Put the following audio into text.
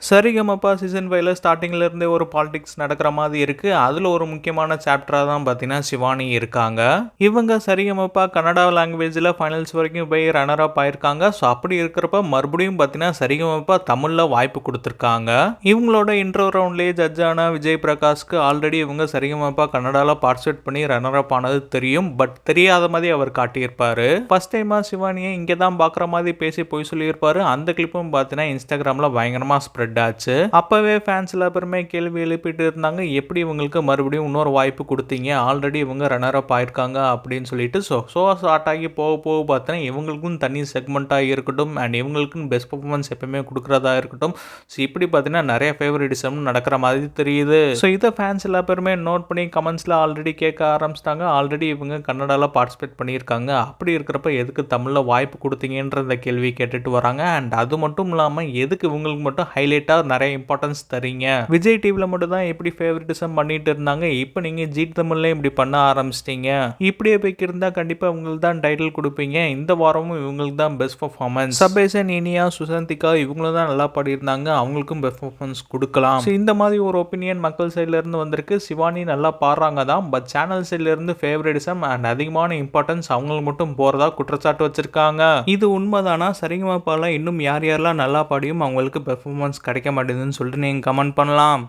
Sa Re Ga Ma Pa season 5ல ஸ்டார்ட்டிங்ல இருந்தே ஒரு பாலிடிக்ஸ் நடக்கிற மாதிரி இருக்கு. அதுல ஒரு முக்கியமான சாப்டரா தான் பார்த்தீங்கன்னா சிவானி இருக்காங்க. இவங்க சரிகமபா கன்னடா லாங்குவேஜ்ல ஃபைனல்ஸ் வரைக்கும் போய் ரன்னர் அப் ஆயிருக்காங்க. ஸோ அப்படி இருக்கிறப்ப மறுபடியும் பார்த்தீங்கன்னா சரிகமபா தமிழ்ல வாய்ப்பு கொடுத்துருக்காங்க. இவங்களோட இன்ட்ரோ ரவுண்ட்லேயே ஜட்ஜ் ஆன விஜய் பிரகாஷ்க்கு ஆல்ரெடி இவங்க சரிகமபா கன்னடால பார்ட்டிசிபேட் பண்ணி ரன்னர் அப் ஆனது தெரியும். பட் தெரியாத மாதிரி அவர் காட்டியிருப்பாரு. ஃபர்ஸ்ட் டைமா சிவானியை இங்கே தான் பார்க்குற மாதிரி பேசி போய் சொல்லியிருப்பாரு. அந்த கிளிப்பும் பார்த்தீங்கன்னா இன்ஸ்டாகிராமில் பயங்கரமாக ஸ்ப்ரெட் ஆச்சு. அப்பவே ஃபேன்ஸ் எல்லா பேருமே கேள்வி எழுப்பிட்டு இருந்தாங்க, எப்படி இவங்களுக்கு மறுபடியும் இன்னொரு வாய்ப்பு கொடுத்தீங்க, ஆல்ரெடி இவங்க ரன்னர் அப் ஆயிருக்காங்க அப்படின்னு சொல்லிட்டு. ஷோ ஸ்டார்ட் ஆகி போக போக பார்த்தீங்கன்னா இவங்களுக்கும் தனி செக்மெண்ட்டாக இருக்கட்டும் அண்ட் இவங்களுக்கும் பெஸ்ட் பர்ஃபார்மன்ஸ் எப்பவுமே கொடுக்குறதா இருக்கட்டும். ஸோ இப்படி பார்த்தீங்கன்னா நிறைய ஃபேவரட்டிசம் நடக்கிற மாதிரி தெரியுது. ஸோ இதை ஃபேன்ஸ் எல்லா பேருமே நோட் பண்ணி கமெண்ட்ஸில் ஆல்ரெடி கேட்க ஆரம்பிச்சிட்டாங்க. ஆல்ரெடி இவங்க கன்னடாவில் பார்ட்டிசிபேட் பண்ணியிருக்காங்க, அப்படி இருக்கிறப்ப எதுக்கு தமிழில் வாய்ப்பு கொடுத்தீங்கன்ற அந்த கேள்வி கேட்டுட்டு வராங்க. அண்ட் அது மட்டும் இல்லாமல் எதுக்கு இவங்களுக்கு மட்டும் ஹைலைட் நிறைய இம்பார்ட்டன்ஸ் தரீங்க, விஜய் டிவில மட்டும் தான் எப்படி ஃபேவரட்டிசம் பண்ணிட்டு இருந்தாங்க, இப்போ நீங்க ஜி தமிழ்ல இப்படி பண்ண ஆரம்பிச்சிட்டீங்க, இப்படியே போய்க்கு இருந்தா கண்டிப்பா உங்களுக்கு தான் டைட்டில் கொடுப்பீங்க, இந்த வாரமும் இவங்களுக்கு தான் பெஸ்ட் பர்ஃபார்மன்ஸ், சபேசன் இனியா சுசந்திகா இவங்களும் தான் நல்லா பாடியிருந்தாங்க, அவங்களுக்கும் பெஸ்ட் பர்ஃபார்மன்ஸ் கொடுக்கலாம். இந்த மாதிரி ஒரு ஒப்பீனியன் மக்கள் சைட்ல இருந்து வந்திருக்கு. சிவானி நல்லா பாடுறாங்க தான், பட் சேனல் சைட்ல இருந்து ஃபேவரட்டிசம் அண்ட் அதிகமான இம்பார்ட்டன்ஸ் அவங்களுக்கு மட்டும் போறதா குற்றச்சாட்டு வச்சிருக்காங்க. இது உண்மைதானா? சரிகமபால இன்னும் யார் யாரெல்லாம் நல்லா பாடியும் அவங்களுக்கு பெர்ஃபார்மன்ஸ் கிடைக்க மாட்டேங்குதுன்னு சொல்லிட்டு நீங்கள் கமெண்ட் பண்ணலாம்.